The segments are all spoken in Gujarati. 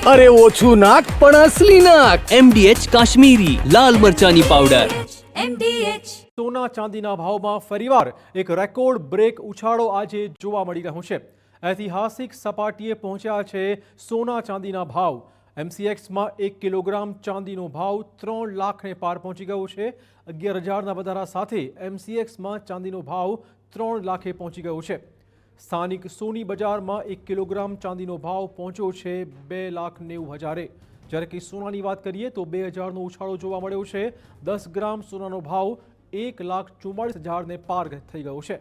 અરે ઓછું નાક પણ અસલી નાક. MDH કાશ્મીરી લાલ મરચાની પાવડર. સોના ચાંદીના ભાવમાં ફરીવાર એક રેકોર્ડ બ્રેક ઉછાળો આજે જોવા મળી રહ્યો છે. ઐતિહાસિક સપાટીએ પહોંચ્યા છે સોના ચાંદીના ભાવ. MCXમાં 1 કિલોગ્રામ ચાંદીનો ભાવ 3 લાખને પાર પહોંચી ગયો છે. 11,000ના વધારા સાથે MCXમાં ચાંદીનો ભાવ 3 લાખે પહોંચી ગયો છે. સ્થાનિક સોની બજારમાં 1 કિલોગ્રામ ચાંદીનો ભાવ પહોંચ્યો છે 2,90,000. જ્યારે કે સોનાની વાત કરીએ તો 2,000નો ઉછાળો જોવા મળ્યો છે. 10 ગ્રામ સોનાનો ભાવ 1,44,000ને પાર થઈ ગયો છે.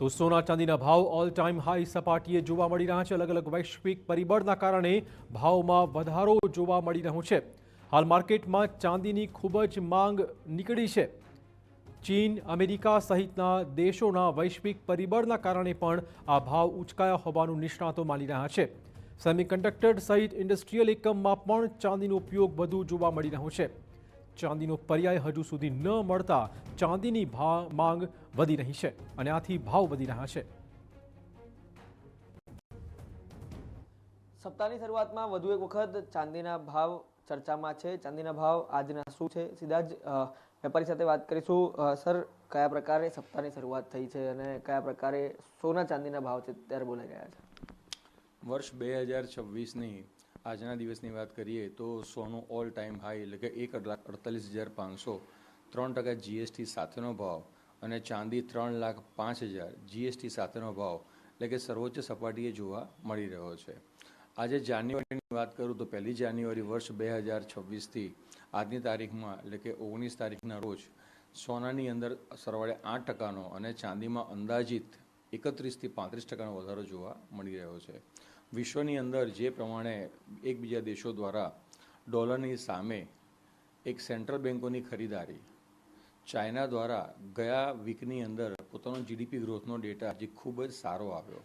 તો સોના ચાંદીના ભાવ ઓલ ટાઈમ હાઈ સપાટીએ જોવા મળી રહ્યા છે. અલગ અલગ વૈશ્વિક પરિબળના કારણે ભાવમાં વધારો જોવા મળી રહ્યો છે. હાલ માર્કેટમાં ચાંદીની ખૂબ જ માંગ નીકળી છે. ચીન, અમેરિકા સહિતના દેશોના વૈશ્વિક પરિબળના કારણે પણ આ ભાવ ઉંચકાયા હોવાનું નિષ્ણાતો માની રહ્યા છે. સેમિકન્ડક્ટર સહિત ઇન્ડસ્ટ્રીયલ એકમમાં પણ ચાંદીનો ઉપયોગ વધુ જોવા મળી રહ્યો છે. ચાંદીનો પર્યાય હજુ સુધી ન મળતા ચાંદીની માંગ વધી રહી છે અને આથી ભાવ વધી રહ્યા છે. સપ્તાહની શરૂઆતમાં વધુ એક વખત ચાંદીના ભાવ ચર્ચામાં છે. ચાંદીના ભાવ આજના શું છે, સીધા જ વેપારી સાથે વાત કરીશું. સર, કયા પ્રકારે સપ્તાહની શરૂઆત થઈ છે અને કયા પ્રકારે સોના ચાંદીના ભાવ છે ત્યારે બોલાઈ રહ્યા છે? વર્ષ 2026ની આજના દિવસની વાત કરીએ તો સોનું ઓલ ટાઈમ હાઈ એટલે કે 1,48,500, 3% GST સાથેનો ભાવ, અને ચાંદી 3,05,000 GST સાથેનો ભાવ એટલે કે સર્વોચ્ચ સપાટીએ જોવા મળી રહ્યો છે. આજે જાન્યુઆરીની વાત કરું તો 1 જાન્યુઆરી વર્ષ 2026થી આજની તારીખમાં એટલે કે 19 તારીખના રોજ સોનાની અંદર સરવાળે 8%નો અને ચાંદીમાં અંદાજિત 31થી 35%નો વધારો જોવા મળી રહ્યો છે. વિશ્વની અંદર જે પ્રમાણે એકબીજા દેશો દ્વારા ડોલરની સામે એક સેન્ટ્રલ બેન્કોની ખરીદારી, ચાઇના દ્વારા ગયા વીકની અંદર પોતાનો GDP ગ્રોથનો ડેટા જે ખૂબ જ સારો આવ્યો,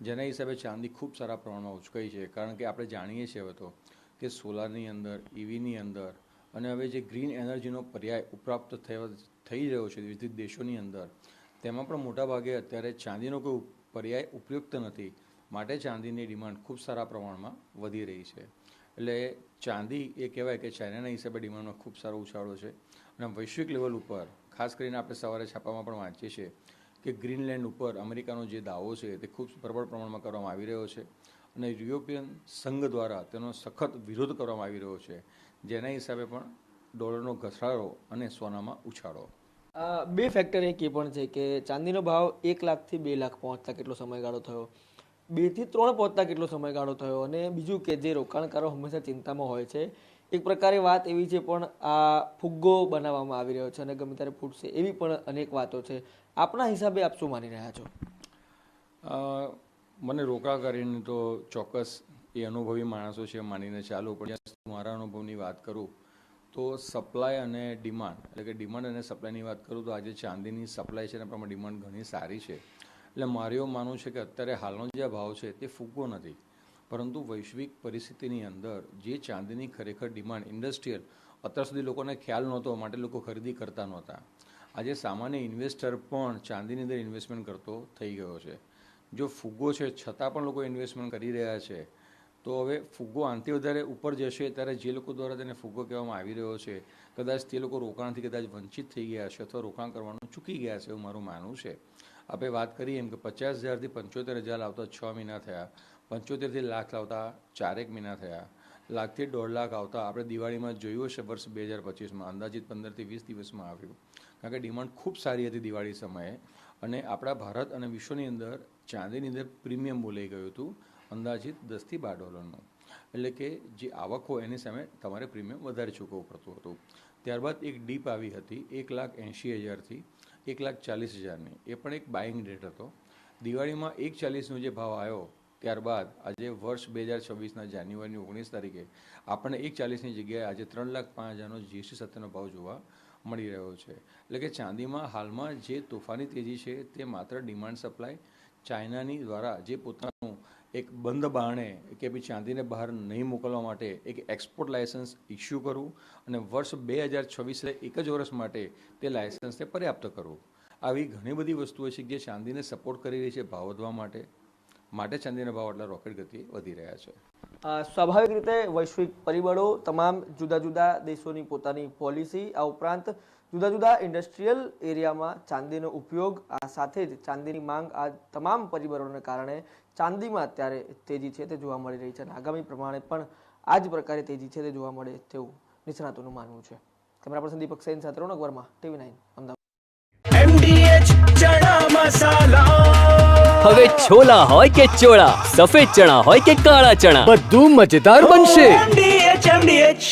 જેના હિસાબે ચાંદી ખૂબ સારા પ્રમાણમાં ઉચકાઈ છે. કારણ કે આપણે જાણીએ છીએ હવે તો કે સોલારની અંદર, EVની અંદર અને હવે જે ગ્રીન એનર્જીનો પર્યાય ઉપરાપ્ત થઈ રહ્યો છે વિવિધ દેશોની અંદર, તેમાં પણ મોટાભાગે અત્યારે ચાંદીનો કોઈ પર્યાય ઉપયુક્ત નથી. માટે ચાંદીની ડિમાન્ડ ખૂબ સારા પ્રમાણમાં વધી રહી છે. એટલે ચાંદી એ કહેવાય કે ચાઇનાના હિસાબે ડિમાન્ડમાં ખૂબ સારો ઉછાળો છે. અને વૈશ્વિક લેવલ ઉપર ખાસ કરીને આપણે સવારે છાપામાં પણ વાંચીએ છીએ કે ગ્રીનલેન્ડ ઉપર અમેરિકાનો જે દાવો છે તે ખૂબ પ્રબળ પ્રમાણમાં કરવામાં આવી રહ્યો છે અને યુરોપિયન સંઘ દ્વારા તેનો સખત વિરોધ કરવામાં આવી રહ્યો છે, જેના હિસાબે પણ ડોલરનો ઘસારો અને સોનામાં ઉછાળો. બે ફેક્ટર એક એ પણ છે કે ચાંદીનો ભાવ 1 લાખથી 2 લાખ પહોંચતા કેટલો સમયગાળો થયો, 2 થી 3 પહોંચતા કેટલો સમયગાળો થયો, અને બીજું કે જે રોકાણકારો હંમેશા ચિંતામાં હોય છે, એક પ્રકારે વાત એવી છે પણ આ ફુગ્ગો બનાવવામાં આવી રહ્યો છે અને ગમે ત્યારે ફૂટશે એવી પણ અનેક વાતો છે. આપના હિસાબે આપ શું માની રહ્યા છો? મને રોકાણકારીની તો ચોક્કસ એ અનુભવી માણસો છે માનીને ચાલુ, પણ મારા અનુભવની વાત કરું તો સપ્લાય અને ડિમાન્ડ એટલે કે ડિમાન્ડ અને સપ્લાયની વાત કરું તો આજે ચાંદીની સપ્લાય છે અને પ્રમાણે ડિમાન્ડ ઘણી સારી છે. એટલે મારું એવું માનવું છે કે અત્યારે હાલનો જે ભાવ છે તે ફુગ્ગો નથી, પરંતુ વૈશ્વિક પરિસ્થિતિની અંદર જે ચાંદીની ખરેખર ડિમાન્ડ ઇન્ડસ્ટ્રીયલ અત્યાર સુધી લોકોને ખ્યાલ નહોતો, માટે લોકો ખરીદી કરતા નહોતા. આજે સામાન્ય ઇન્વેસ્ટર પણ ચાંદીની અંદર ઇન્વેસ્ટમેન્ટ કરતો થઈ ગયો છે. જો ફુગ્ગો છે છતાં પણ લોકો ઇન્વેસ્ટમેન્ટ કરી રહ્યા છે, તો હવે ફુગ્ગો આનાથી વધારે ઉપર જશે ત્યારે જે લોકો દ્વારા તેને ફુગ્ગો કહેવામાં આવી રહ્યો છે, કદાચ તે લોકો રોકાણથી કદાચ વંચિત થઈ ગયા છે અથવા રોકાણ કરવાનું ચૂકી ગયા છે એવું મારું માનવું છે. આપણે વાત કરીએ એમ કે 50,000થી 75,000 લાવતા 6 મહિના થયા, 75થી લાખ લાવતા 4 મહિના થયા, લાખથી 1.5 લાખ આવતા આપણે દિવાળીમાં જોયું હશે વર્ષ 2025માં અંદાજિત 15થી 20 દિવસમાં આવ્યું. કારણ કે ડિમાન્ડ ખૂબ સારી હતી દિવાળી સમયે અને આપણા ભારત અને વિશ્વની અંદર ચાંદીની અંદર પ્રીમિયમ બોલાઈ ગયું હતું અંદાજિત $10 થી $12. એટલે કે જે આવક હોય એની સામે તમારે પ્રીમિયમ વધારે ચૂકવવું પડતું હતું. ત્યારબાદ એક ડીપ આવી હતી 1,80,000થી 1,40,000ની, એ પણ એક બાઇંગ રેટ હતો. દિવાળીમાં 1,40નો જે ભાવ આવ્યો, ત્યારબાદ આજે વર્ષ 2026ના જાન્યુઆરીની 19 તારીખે આપણને 1,40ની જગ્યાએ આજે 3,05,000નો GST સાથેનો ભાવ જોવા મળી રહ્યો છે. એટલે કે ચાંદીમાં હાલમાં જે તોફાની તેજી છે તે માત્ર ડિમાન્ડ સપ્લાય, ચાઇનાની દ્વારા જે પોતાનું એક બંધ બારણે કે ભાઈ ચાંદીને બહાર નહીં મોકલવા માટે એક એક્સપોર્ટ લાયસન્સ ઇસ્યુ કરવું અને વર્ષ 2026 એક જ વર્ષ માટે તે લાયસન્સને પર્યાપ્ત કરવું, આવી ઘણી બધી વસ્તુઓ છે જે ચાંદીને સપોર્ટ કરી રહી છે ભાવ વધવા માટે ચાંદીના ભાવ આટલા રોકેટ ગતિએ વધી રહ્યા છે. સ્વાભાવિક રીતે વૈશ્વિક પરિબળો, તમામ જુદા જુદા દેશોની પોતાની પોલિસી, આ ઉપરાંત જુદા જુદા ઇન્ડસ્ટ્રીયલ એરિયામાં ચાંદીનો ઉપયોગ, આ સાથે જ ચાંદીની માંગ, આ તમામ પરિબળોને કારણે ચાંદીમાં અત્યારે તેજી છે તે જોવા મળી રહી છે અને આગામી પ્રમાણે પણ આ જ પ્રકારે તેજી છે તે જોવા મળે તેવું નિષ્ણાતોનું માનવું છે. કેમેરા પર્સન દીપક સૈન સાથે રોનક વર્મા, TV9 અમદાવાદ. MDH ચણા મસાલા, હવે છોલા હોય કે ચોળા, સફેદ ચણા હોય કે કાળા ચણા, બધું મજેદાર બનશે. MDH